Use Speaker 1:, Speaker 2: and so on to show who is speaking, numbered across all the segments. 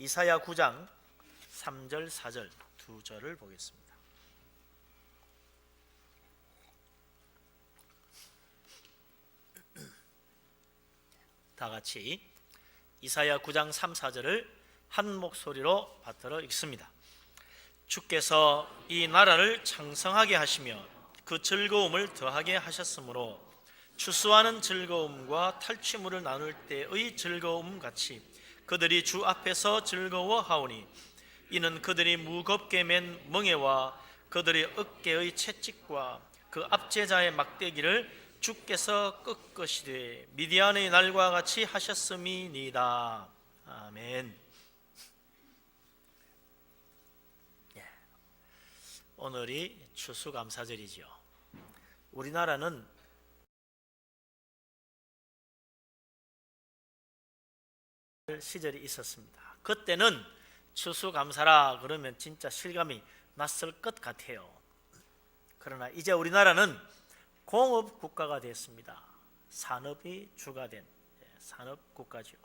Speaker 1: 이사야 9장 3절 4절 두 절을 보겠습니다. 다 같이 이사야 9장 3, 4절을 한 목소리로 받들어 읽습니다. 주께서 이 나라를 창성하게 하시며 그 즐거움을 더하게 하셨으므로 추수하는 즐거움과 탈취물을 나눌 때의 즐거움 같이 그들이 주 앞에서 즐거워하오니 이는 그들이 무겁게 맨 멍에와 그들의 어깨의 채찍과 그 압제자의 막대기를 주께서 꺾으시되 미디안의 날과 같이 하셨음이니이다. 아멘. 오늘이 추수감사절이죠. 우리나라는 시절이 있었습니다. 그때는 추수감사라 그러면 진짜 실감이 났을 것 같아요. 그러나 이제 우리나라는 공업국가가 됐습니다. 산업이 주가 된 산업국가죠.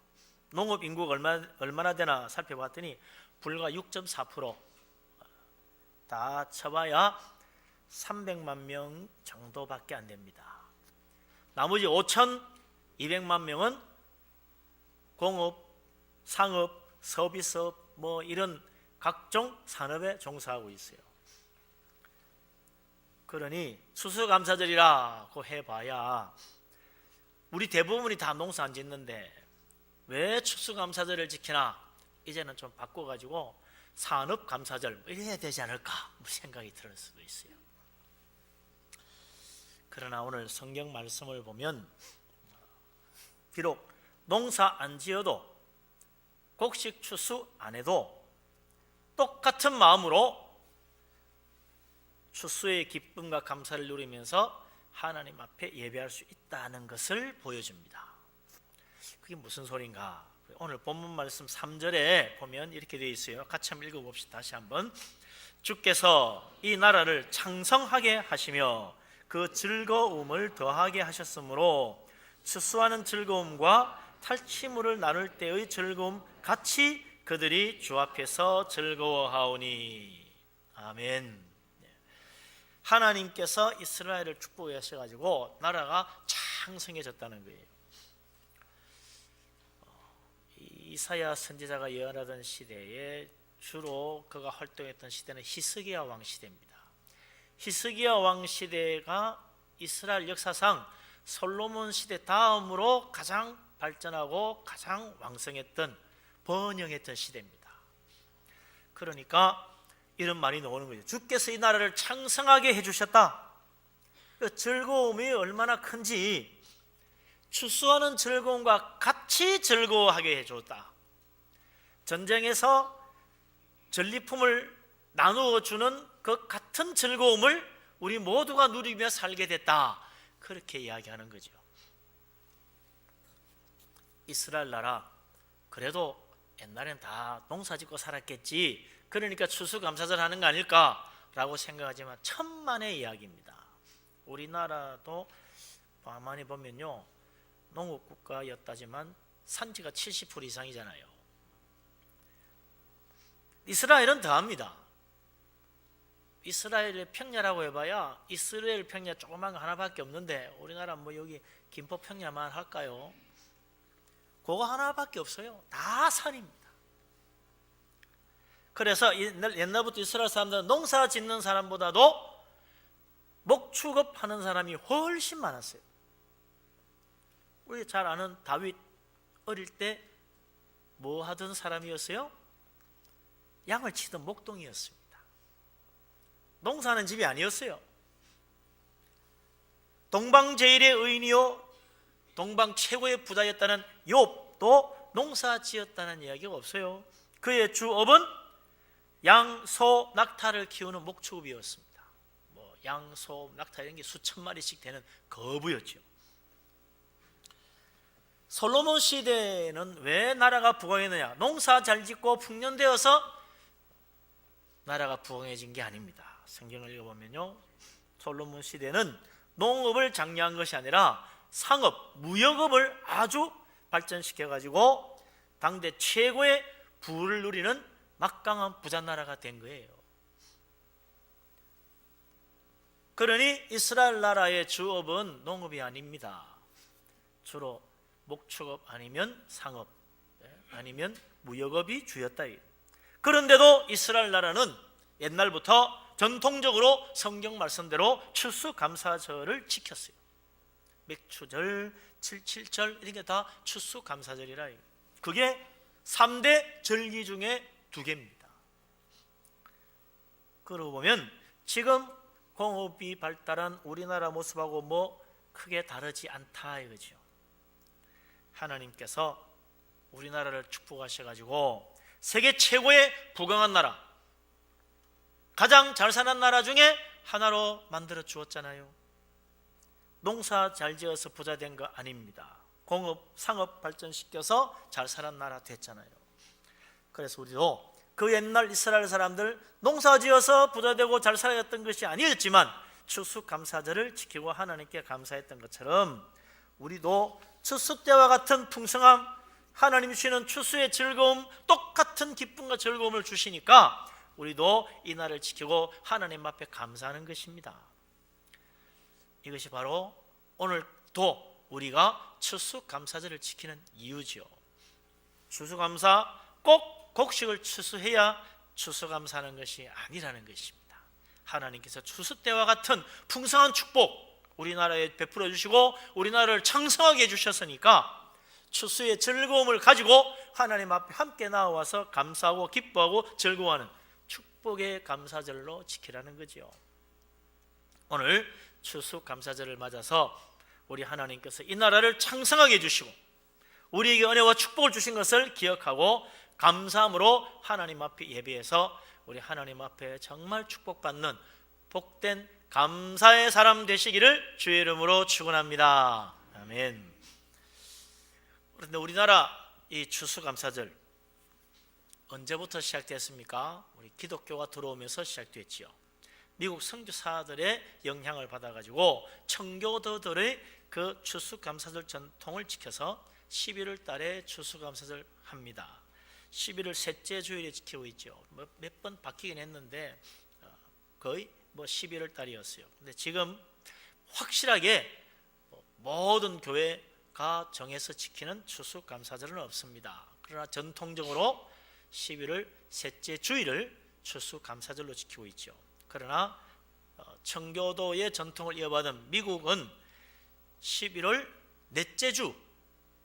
Speaker 1: 농업 인구가 얼마나 되나 살펴봤더니 불과 6.4%, 다 쳐봐야 300만 명 정도밖에 안 됩니다. 나머지 5,200만 명은 공업, 상업, 서비스업 뭐 이런 각종 산업에 종사하고 있어요. 그러니 추수감사절이라고 해봐야 우리 대부분이 다 농사 안 짓는데 왜 추수감사절을 지키나? 이제는 좀 바꿔가지고 산업감사절 이래야 되지 않을까 생각이 들 수도 있어요. 그러나 오늘 성경 말씀을 보면 비록 농사 안 지어도 곡식 추수 안 해도 똑같은 마음으로 추수의 기쁨과 감사를 누리면서 하나님 앞에 예배할 수 있다는 것을 보여줍니다. 그게 무슨 소린가? 오늘 본문 말씀 3절에 보면 이렇게 되어 있어요. 같이 한번 읽어봅시다. 다시 한번. 주께서 이 나라를 창성하게 하시며 그 즐거움을 더하게 하셨으므로 추수하는 즐거움과 탈취물을 나눌 때의 즐거움 같이 그들이 주 앞에서 즐거워하오니. 아멘. 하나님께서 이스라엘을 축복하셔가지고 나라가 창성해졌다는 거예요. 이사야 선지자가 예언하던 시대에 주로 그가 활동했던 시대는 히스기야 왕 시대입니다. 히스기야 왕 시대가 이스라엘 역사상 솔로몬 시대 다음으로 가장 발전하고 가장 왕성했던 번영했던 시대입니다. 그러니까 이런 말이 나오는 거죠. 주께서 이 나라를 창성하게 해주셨다. 그 즐거움이 얼마나 큰지 추수하는 즐거움과 같이 즐거워하게 해줬다. 전쟁에서 전리품을 나누어 주는 그 같은 즐거움을 우리 모두가 누리며 살게 됐다. 그렇게 이야기하는 거죠. 이스라엘 나라 그래도 옛날엔 다 농사짓고 살았겠지. 그러니까 추수감사절 하는 거 아닐까라고 생각하지만 천만의 이야기입니다. 우리나라도 가만히 보면요, 농업국가였다지만 산지가 70% 이상이잖아요. 이스라엘은 더합니다. 이스라엘의 평야라고 해봐야 이스라엘 평야 조그만 거 하나밖에 없는데 우리나라 뭐 여기 김포 평야만 할까요? 그거 하나밖에 없어요. 다 산입니다. 그래서 옛날부터 이스라엘 사람들은 농사 짓는 사람보다도 목축업하는 사람이 훨씬 많았어요. 우리 잘 아는 다윗 어릴 때 뭐 하던 사람이었어요? 양을 치던 목동이었습니다. 농사하는 집이 아니었어요. 동방 제일의 의인이요 동방 최고의 부자였다는 욥도 농사 지었다는 이야기가 없어요. 그의 주업은 양, 소, 낙타를 키우는 목축업이었습니다. 뭐 양, 소, 낙타 이런 게 수천 마리씩 되는 거부였죠. 솔로몬 시대는 왜 나라가 부강했느냐? 농사 잘 짓고 풍년되어서 나라가 부강해진 게 아닙니다. 성경을 읽어보면요, 솔로몬 시대는 농업을 장려한 것이 아니라 상업, 무역업을 아주 발전시켜가지고 당대 최고의 부를 누리는 막강한 부자 나라가 된 거예요. 그러니 이스라엘 나라의 주업은 농업이 아닙니다. 주로 목축업 아니면 상업, 아니면 무역업이 주였다. 그런데도 이스라엘 나라는 옛날부터 전통적으로 성경 말씀대로 추수감사절을 지켰어요. 맥추절, 칠칠절 이런 게 다 추수감사절이라. 그게 3대 절기 중에 2개입니다. 그러고 보면 지금 공업이 발달한 우리나라 모습하고 뭐 크게 다르지 않다 이거죠. 하나님께서 우리나라를 축복하셔가지고 세계 최고의 부강한 나라, 가장 잘 사는 나라 중에 하나로 만들어 주었잖아요. 농사 잘 지어서 부자 된 거 아닙니다. 공업, 상업 발전시켜서 잘 사는 나라 됐잖아요. 그래서 우리도 그 옛날 이스라엘 사람들 농사 지어서 부자 되고 잘 살았던 것이 아니었지만 추수감사절을 지키고 하나님께 감사했던 것처럼 우리도 추수 때와 같은 풍성함, 하나님 주시는 추수의 즐거움, 똑같은 기쁨과 즐거움을 주시니까 우리도 이 날을 지키고 하나님 앞에 감사하는 것입니다. 이것이 바로 오늘도 우리가 추수감사절을 지키는 이유죠. 추수감사, 꼭 곡식을 추수해야 추수감사하는 것이 아니라는 것입니다. 하나님께서 추수 때와 같은 풍성한 축복 우리나라에 베풀어 주시고 우리나라를 창성하게 해주셨으니까 추수의 즐거움을 가지고 하나님 앞에 함께 나와서 감사하고 기뻐하고 즐거워하는 축복의 감사절로 지키라는 거죠. 오늘 추수감사절을 맞아서 우리 하나님께서 이 나라를 창성하게 해주시고 우리에게 은혜와 축복을 주신 것을 기억하고 감사함으로 하나님 앞에 예배해서 우리 하나님 앞에 정말 축복받는 복된 감사의 사람 되시기를 주의 이름으로 축원합니다. 아멘. 그런데 우리나라 이 추수감사절 언제부터 시작됐습니까? 우리 기독교가 들어오면서 시작됐지요. 미국 선교사들의 영향을 받아가지고 청교도들의 그 추수감사절 전통을 지켜서 11월 달에 추수감사절 합니다. 11월 셋째 주일에 지키고 있죠. 몇 번 바뀌긴 했는데 거의 11월 달이었어요. 근데 지금 확실하게 모든 교회가 정해서 지키는 추수감사절은 없습니다. 그러나 전통적으로 11월 셋째 주일을 추수감사절로 지키고 있죠. 그러나 청교도의 전통을 이어받은 미국은 11월 넷째 주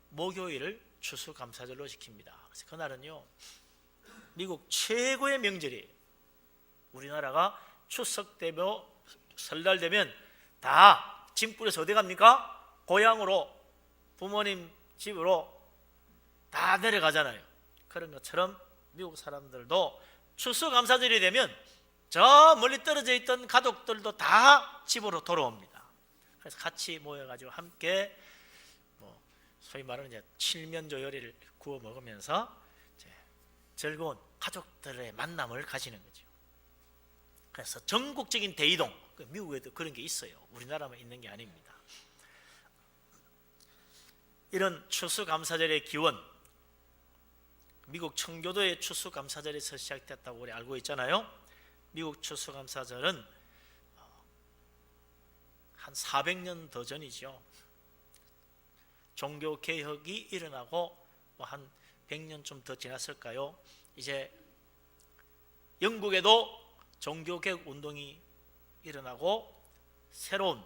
Speaker 1: 목요일을 추수감사절로 지킵니다. 그래서 그날은요 미국 최고의 명절이에요. 우리나라가 추석 되며 설날 되면 다 짐불에서 어디 갑니까? 고향으로 부모님 집으로 다 내려가잖아요. 그런 것처럼 미국 사람들도 추수감사절이 되면 저 멀리 떨어져 있던 가족들도 다 집으로 돌아옵니다. 그래서 같이 모여가지고 함께 소위 말하는 이제 칠면조 요리를 구워 먹으면서 이제 즐거운 가족들의 만남을 가지는 거죠. 그래서 전국적인 대이동, 미국에도 그런 게 있어요. 우리나라만 있는 게 아닙니다. 이런 추수감사절의 기원, 미국 청교도의 추수감사절에서 시작됐다고 우리 알고 있잖아요. 미국 추수감사절은 한 400년 더 전이죠. 종교개혁이 일어나고 한 100년 좀 더 지났을까요? 이제 영국에도 종교개혁 운동이 일어나고 새로운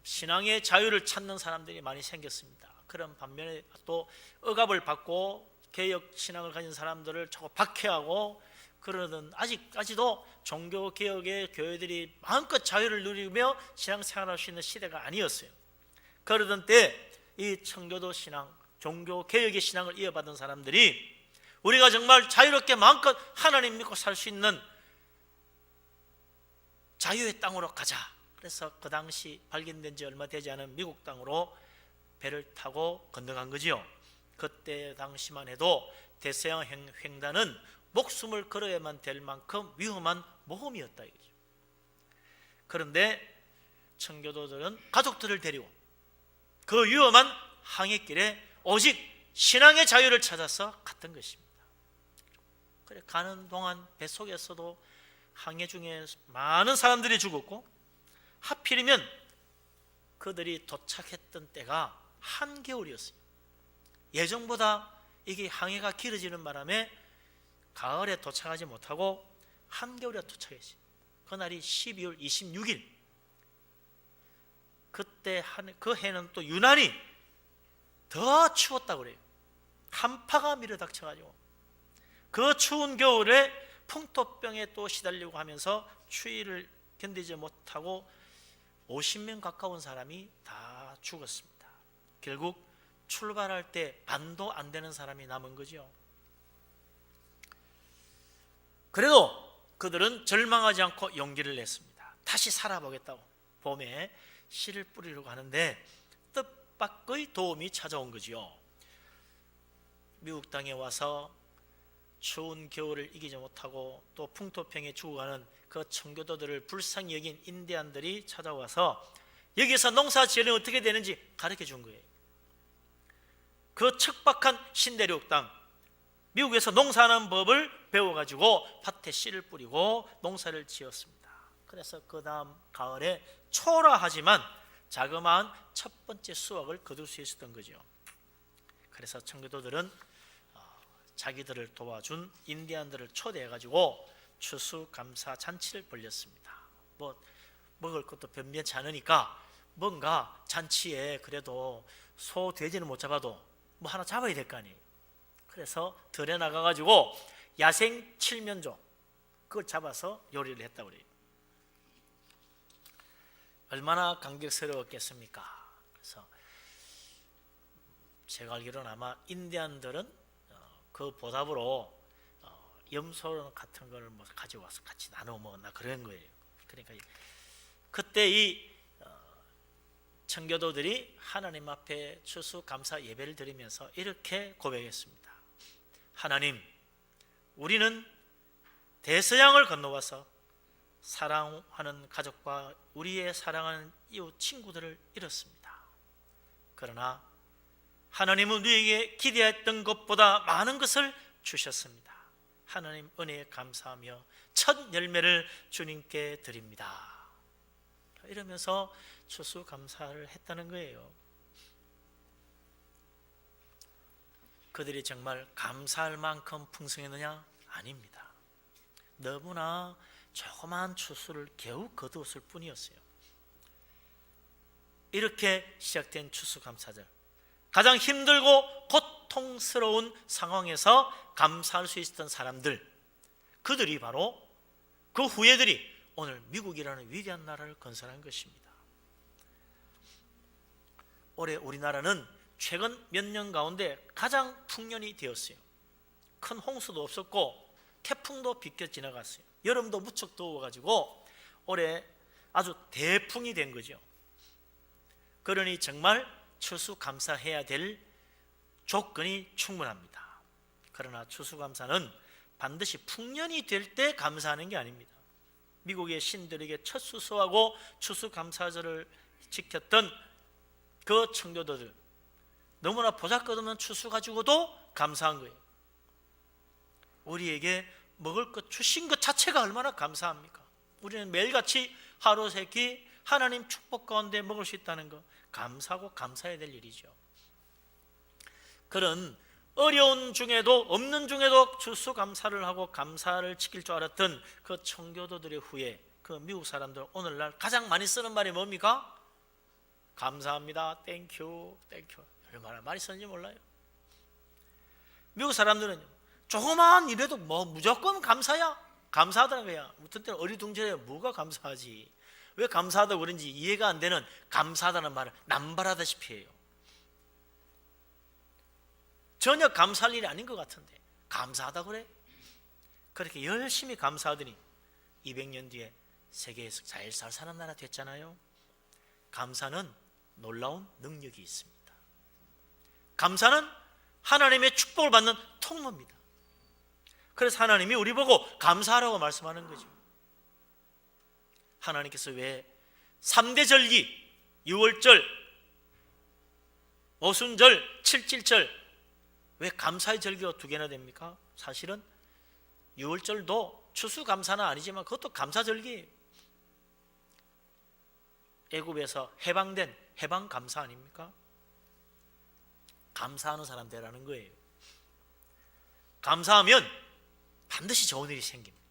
Speaker 1: 신앙의 자유를 찾는 사람들이 많이 생겼습니다. 그런 반면에 또 억압을 받고 개혁 신앙을 가진 사람들을 자꾸 박해하고 그러던 아직까지도 종교개혁의 교회들이 마음껏 자유를 누리며 신앙생활할 수 있는 시대가 아니었어요. 그러던 때 이 청교도 신앙, 종교개혁의 신앙을 이어받은 사람들이 우리가 정말 자유롭게 마음껏 하나님 믿고 살 수 있는 자유의 땅으로 가자. 그래서 그 당시 발견된 지 얼마 되지 않은 미국 땅으로 배를 타고 건너간 거지요. 그때 당시만 해도 대서양 횡단은 목숨을 걸어야만 될 만큼 위험한 모험이었다 이거죠. 그런데 청교도들은 가족들을 데리고 그 위험한 항해길에 오직 신앙의 자유를 찾아서 갔던 것입니다. 그래 가는 동안 뱃속에서도 항해 중에 많은 사람들이 죽었고, 하필이면 그들이 도착했던 때가 한겨울이었어요. 예정보다 이게 항해가 길어지는 바람에 가을에 도착하지 못하고 한겨울에 도착했어요. 그날이 12월 26일. 그때 그 해는 또 유난히 더 추웠다고 그래요. 한파가 밀어닥쳐가지고 그 추운 겨울에 풍토병에 또 시달리고 하면서 추위를 견디지 못하고 50명 가까운 사람이 다 죽었습니다. 결국 출발할 때 반도 안 되는 사람이 남은 거죠. 그래도 그들은 절망하지 않고 용기를 냈습니다. 다시 살아보겠다고 봄에 씨를 뿌리려고 하는데 뜻밖의 도움이 찾아온 거지요. 미국 땅에 와서 추운 겨울을 이기지 못하고 또 풍토병에 죽어가는 그 청교도들을 불쌍히 여긴 인디안들이 찾아와서 여기서 농사 지으려면 어떻게 되는지 가르쳐 준 거예요. 그 척박한 신대륙 땅, 미국에서 농사하는 법을 배워가지고 밭에 씨를 뿌리고 농사를 지었습니다. 그래서 그 다음 가을에 초라하지만 자그마한 첫 번째 수확을 거둘 수 있었던 거죠. 그래서 청교도들은 자기들을 도와준 인디안들을 초대해가지고 추수감사 잔치를 벌였습니다. 먹을 것도 변변치 않으니까 뭔가 잔치에 그래도 소, 돼지는 못 잡아도 뭐 하나 잡아야 될 거 아니에요. 그래서 들에 나가가지고 야생 칠면조 그걸 잡아서 요리를 했다고 그래요. 얼마나 감격스러웠겠습니까? 그래서 제가 알기로는 아마 인디안들은 그 보답으로 염소 같은 걸 뭐 가져와서 같이 나눠 먹었나 그런 거예요. 그러니까 그때 이 청교도들이 하나님 앞에 추수감사 예배를 드리면서 이렇게 고백했습니다. 하나님, 우리는 대서양을 건너와서 사랑하는 가족과 우리의 사랑하는 이웃 친구들을 잃었습니다. 그러나 하나님은 우리에게 기대했던 것보다 많은 것을 주셨습니다. 하나님 은혜에 감사하며 첫 열매를 주님께 드립니다. 이러면서 추수감사를 했다는 거예요. 그들이 정말 감사할 만큼 풍성했느냐? 아닙니다. 너무나 조그마한 추수를 겨우 거두었을 뿐이었어요. 이렇게 시작된 추수감사절, 가장 힘들고 고통스러운 상황에서 감사할 수 있었던 사람들, 그들이 바로 그 후예들이 오늘 미국이라는 위대한 나라를 건설한 것입니다. 올해 우리나라는 최근 몇 년 가운데 가장 풍년이 되었어요. 큰 홍수도 없었고 태풍도 비껴 지나갔어요. 여름도 무척 더워가지고 올해 아주 대풍이 된 거죠. 그러니 정말 추수감사해야 될 조건이 충분합니다. 그러나 추수감사는 반드시 풍년이 될 때 감사하는 게 아닙니다. 미국의 신들에게 첫 수수하고 추수감사절을 지켰던 그 청교도들, 너무나 보잘것없는 추수 가지고도 감사한 거예요. 우리에게 먹을 것 주신 것 자체가 얼마나 감사합니까? 우리는 매일같이 하루 세 끼 하나님 축복 가운데 먹을 수 있다는 것, 감사하고 감사해야 될 일이죠. 그런 어려운 중에도 없는 중에도 추수감사를 하고 감사를 지킬 줄 알았던 그 청교도들의 후예, 그 미국 사람들 오늘날 가장 많이 쓰는 말이 뭡니까? 감사합니다. 땡큐, 땡큐. 얼마나 많이 쓰는지 몰라요. 미국 사람들은 조그마한 일에도 뭐 무조건 감사야, 감사하다는 거야. 어떤 때는 어리둥절해. 뭐가 감사하지? 왜 감사하다고 그런지 이해가 안 되는 감사하다는 말을 남발하다시피 해요. 전혀 감사할 일이 아닌 것 같은데 감사하다 그래? 그렇게 열심히 감사하더니 200년 뒤에 세계에서 제일 잘 사는 나라 됐잖아요. 감사는 놀라운 능력이 있습니다. 감사는 하나님의 축복을 받는 통로입니다. 그래서 하나님이 우리 보고 감사하라고 말씀하는 거죠. 하나님께서 왜 3대 절기, 유월절, 오순절, 칠칠절 왜 감사의 절기가 2개나 됩니까? 사실은 유월절도 추수감사는 아니지만 그것도 감사절기. 애굽에서 해방된 해방감사 아닙니까? 감사하는 사람 되라는 거예요. 감사하면 반드시 좋은 일이 생깁니다.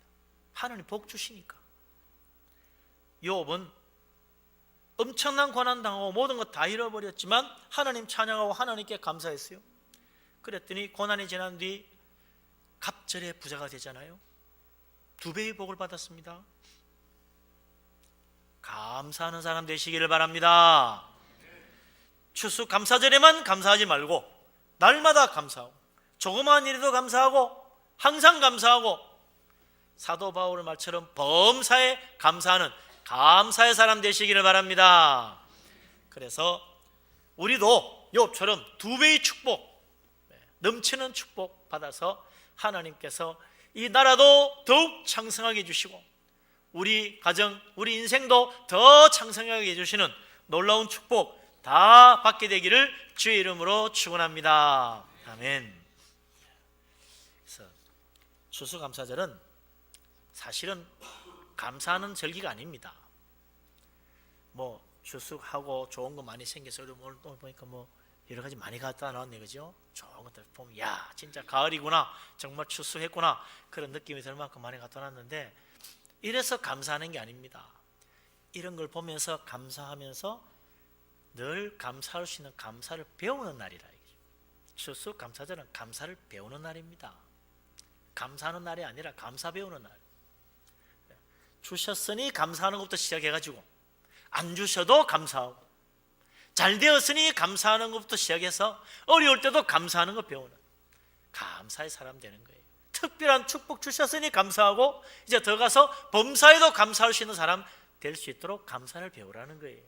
Speaker 1: 하나님 복 주시니까. 욥은 엄청난 고난당하고 모든 것 다 잃어버렸지만 하나님 찬양하고 하나님께 감사했어요. 그랬더니 고난이 지난 뒤 갑절의 부자가 되잖아요. 2배의 복을 받았습니다. 감사하는 사람 되시기를 바랍니다. 추수감사절에만 감사하지 말고 날마다 감사하고 조그마한 일에도 감사하고 항상 감사하고 사도 바울의 말처럼 범사에 감사하는 감사의 사람 되시기를 바랍니다. 그래서 우리도 욥처럼 2배의 축복, 넘치는 축복 받아서 하나님께서 이 나라도 더욱 창성하게 해주시고 우리 가정, 우리 인생도 더 창성하게 해주시는 놀라운 축복 다 받게 되기를 주의 이름으로 축원합니다. 아멘. 그래서 추수감사절은 사실은 감사하는 절기가 아닙니다. 뭐 추수하고 좋은 거 많이 생겨서 오늘 보니까 뭐 여러 가지 많이 갖다 놨네, 그죠? 좋은 것들 보면 야 진짜 가을이구나, 정말 추수했구나 그런 느낌이 들 만큼 많이 갖다 놨는데 이래서 감사하는 게 아닙니다. 이런 걸 보면서 감사하면서 늘 감사할 수 있는 감사를 배우는 날이라. 추수감사절은 감사를 배우는 날입니다. 감사하는 날이 아니라 감사 배우는 날. 주셨으니 감사하는 것부터 시작해가지고 안 주셔도 감사하고 잘 되었으니 감사하는 것부터 시작해서 어려울 때도 감사하는 거 배우는 감사의 사람 되는 거예요. 특별한 축복 주셨으니 감사하고 이제 더 가서 범사에도 감사할 수 있는 사람 될 수 있도록 감사를 배우라는 거예요.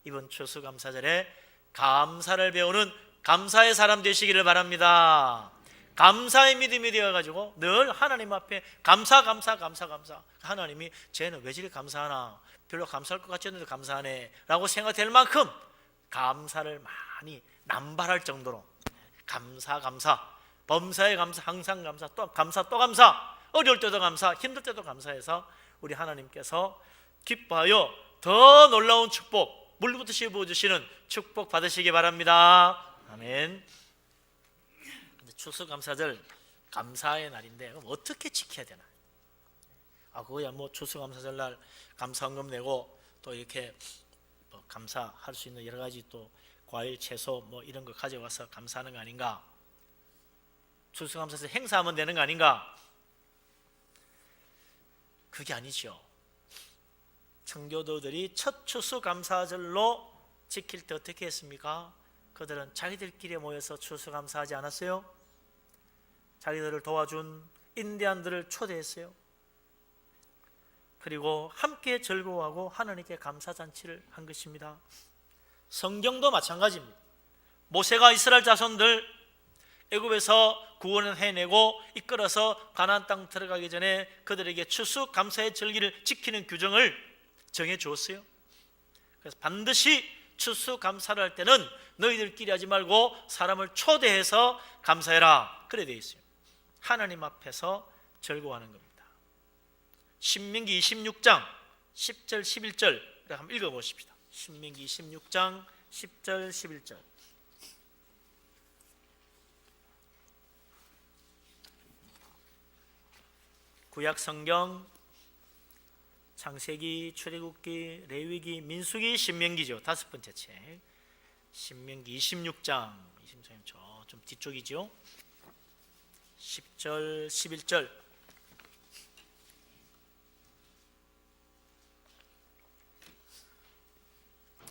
Speaker 1: 이번 추수감사절에 감사를 배우는 감사의 사람 되시기를 바랍니다. 감사의 믿음이 되어가지고 늘 하나님 앞에 감사. 하나님이 쟤는 왜 저리 감사하나, 별로 감사할 것 같지 않는데 감사하네 라고 생각될 만큼 감사를 많이 남발할 정도로 감사, 범사에 감사, 항상 감사, 또 감사, 어려울 때도 감사, 힘들 때도 감사해서 우리 하나님께서 기뻐하여 더 놀라운 축복, 물부터 부어주시는 축복 받으시기 바랍니다. 아멘. 추수감사절 감사의 날인데 그럼 어떻게 지켜야 되나? 그거야 뭐 추수감사절 날 감사헌금 내고 또 이렇게 뭐 감사할 수 있는 여러 가지 또 과일, 채소 뭐 이런 거 가져와서 감사하는 거 아닌가? 추수감사절 행사하면 되는 거 아닌가? 그게 아니죠. 청교도들이 첫 추수감사절로 지킬 때 어떻게 했습니까? 그들은 자기들끼리 모여서 추수감사하지 않았어요? 자기들을 도와준 인디안들을 초대했어요. 그리고 함께 즐거워하고 하나님께 감사잔치를 한 것입니다. 성경도 마찬가지입니다. 모세가 이스라엘 자손들 애굽에서 구원을 해내고 이끌어서 가나안 땅 들어가기 전에 그들에게 추수감사의 절기를 지키는 규정을 정해 주었어요. 그래서 반드시 추수감사를 할 때는 너희들끼리 하지 말고 사람을 초대해서 감사해라, 그래 되어 있어요. 하나님 앞에서 즐거워하는 겁니다. 신명기 26장 10절 11절 한번 읽어보십시다. 신명기 26장 10절 11절. 구약성경 창세기, 출애굽기, 레위기, 민수기, 신명기죠. 5번째 책. 신명기 26장 좀 뒤쪽이죠. 10절 11절.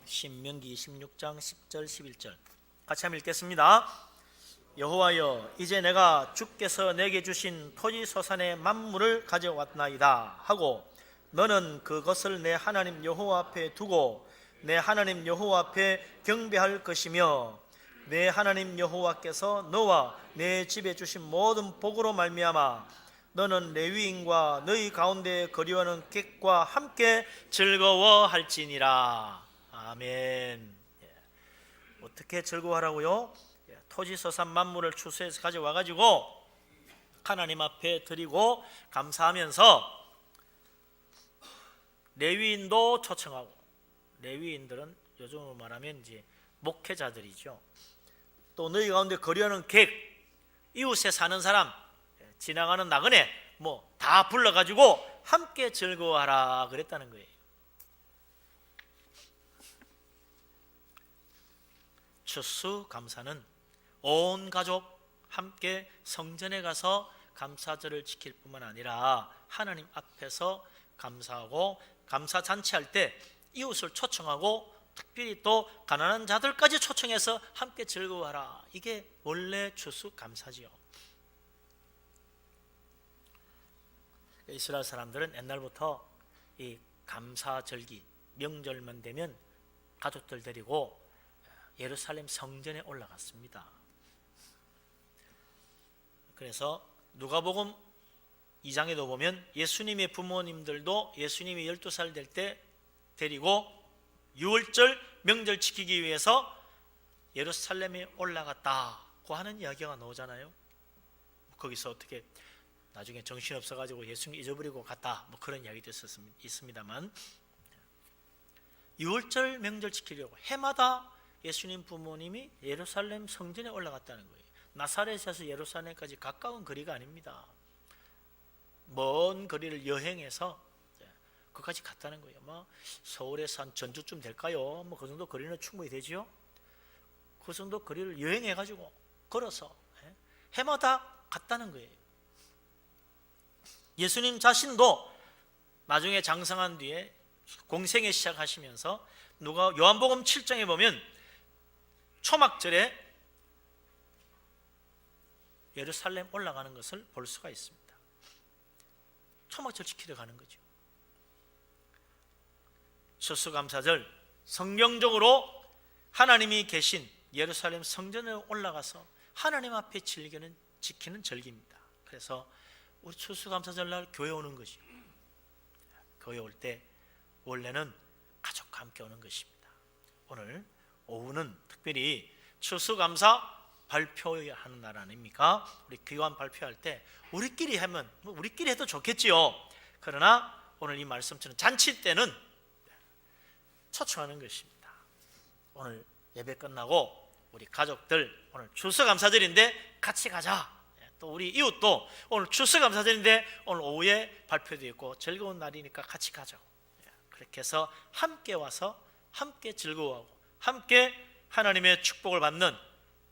Speaker 1: 신명기 26장 10절 11절 같이 한번 읽겠습니다. 여호와여, 이제 내가 주께서 내게 주신 토지 소산의 만물을 가져왔나이다 하고 너는 그것을 내 하나님 여호와 앞에 두고 내 하나님 여호와 앞에 경배할 것이며 내 하나님 여호와께서 너와 내 집에 주신 모든 복으로 말미암아 너는 레위인과 너희 가운데 거류하는 객과 함께 즐거워할지니라. 아멘. 어떻게 즐거워하라고요? 토지소산 만물을 추수해서 가져와가지고 하나님 앞에 드리고 감사하면서 레위인도 초청하고, 레위인들은 요즘으로 말하면 이제 목회자들이죠. 또 너희 가운데 거류하는 객, 이웃에 사는 사람, 지나가는 나그네 뭐 다 불러가지고 함께 즐거워하라 그랬다는 거예요. 추수감사는 온 가족 함께 성전에 가서 감사절을 지킬 뿐만 아니라 하나님 앞에서 감사하고, 감사 잔치할 때 이웃을 초청하고 특별히 또 가난한 자들까지 초청해서 함께 즐거워하라. 이게 원래 추수감사지요. 이스라엘 사람들은 옛날부터 이 감사절기, 명절만 되면 가족들 데리고 예루살렘 성전에 올라갔습니다. 그래서 누가복음 2장에도 보면 예수님의 부모님들도 예수님이 12살 될 때 데리고 유월절 명절 지키기 위해서 예루살렘에 올라갔다고 하는 이야기가 나오잖아요. 거기서 어떻게 나중에 정신없어가지고 예수님 잊어버리고 갔다 뭐 그런 이야기도 있습니다만, 유월절 명절 지키려고 해마다 예수님 부모님이 예루살렘 성전에 올라갔다는 거예요. 나사렛에서 예루살렘까지 가까운 거리가 아닙니다. 먼 거리를 여행해서 그까지 갔다는 거예요. 뭐 서울에서 한 전주쯤 될까요? 뭐 그 정도 거리는 충분히 되지요. 그 정도 거리를 여행해가지고 걸어서 해마다 갔다는 거예요. 예수님 자신도 나중에 장성한 뒤에 공생애 시작하시면서 요한복음 7장에 보면 초막절에 예루살렘 올라가는 것을 볼 수가 있습니다. 초막절 지키러 가는 거죠. 추수감사절, 성경적으로 하나님이 계신 예루살렘 성전에 올라가서 하나님 앞에 지키는 절기입니다. 그래서 우리 추수감사절날 교회 오는 것이요. 교회 올 때 원래는 가족과 함께 오는 것입니다. 오늘 오후는 특별히 추수감사 발표하는 날 아닙니까? 우리 기관 발표할 때 우리끼리 하면 우리끼리 해도 좋겠지요. 그러나 오늘 이 말씀처럼 잔치 때는 초청하는 것입니다. 오늘 예배 끝나고 우리 가족들 오늘 추수감사절인데 같이 가자. 또 우리 이웃도 오늘 추수감사절인데 오늘 오후에 발표도 있고 즐거운 날이니까 같이 가자고. 그렇게 해서 함께 와서 함께 즐거워하고 함께 하나님의 축복을 받는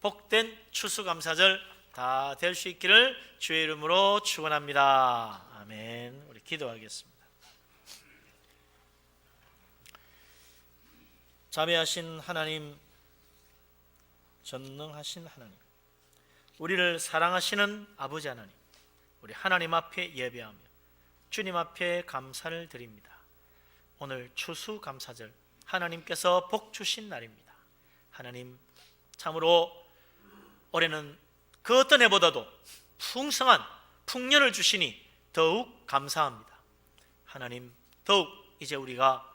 Speaker 1: 복된 추수감사절 다 될 수 있기를 주의 이름으로 축원합니다. 아멘. 우리 기도하겠습니다. 자비하신 하나님, 전능하신 하나님, 우리를 사랑하시는 아버지 하나님, 우리 하나님 앞에 예배하며 주님 앞에 감사를 드립니다. 오늘 추수감사절 하나님께서 복 주신 날입니다. 하나님, 참으로 올해는 그 어떤 해보다도 풍성한 풍년을 주시니 더욱 감사합니다. 하나님, 더욱 이제 우리가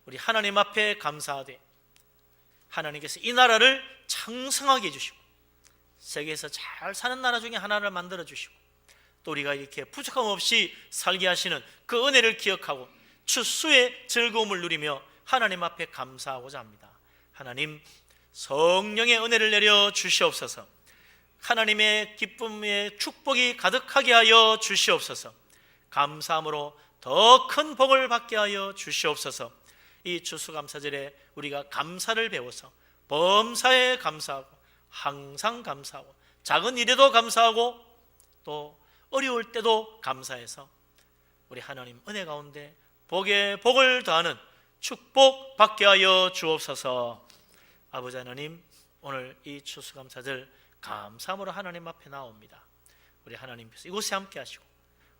Speaker 1: 우리 하나님 앞에 감사하되 하나님께서 이 나라를昌盛하게 해주시고 세계에서 잘 사는 나라 중에 하나를 만들어 주시고 또 우리가 이렇게 부족함 없이 살게 하시는 그 은혜를 기억하고 추수의 즐거움을 누리며 하나님 앞에 감사하고자 합니다. 하나님, 성령의 은혜를 내려 주시옵소서. 하나님의 기쁨의 축복이 가득하게 하여 주시옵소서. 감사함으로 더 큰 복을 받게 하여 주시옵소서. 이 추수감사절에 우리가 감사를 배워서 범사에 감사하고 항상 감사하고 작은 일에도 감사하고 또 어려울 때도 감사해서 우리 하나님 은혜 가운데 복에 복을 더하는 축복 받게 하여 주옵소서. 아버지 하나님, 오늘 이 추수감사절 감사함으로 하나님 앞에 나옵니다. 우리 하나님께서 이곳에 함께 하시고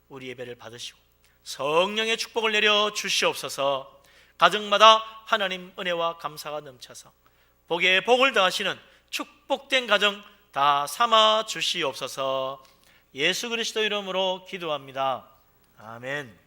Speaker 1: 우리 예배를 받으시고 성령의 축복을 내려 주시옵소서. 가정마다 하나님 은혜와 감사가 넘쳐서 복에 복을 더하시는 축복된 가정 다 삼아 주시옵소서. 예수 그리스도 이름으로 기도합니다. 아멘.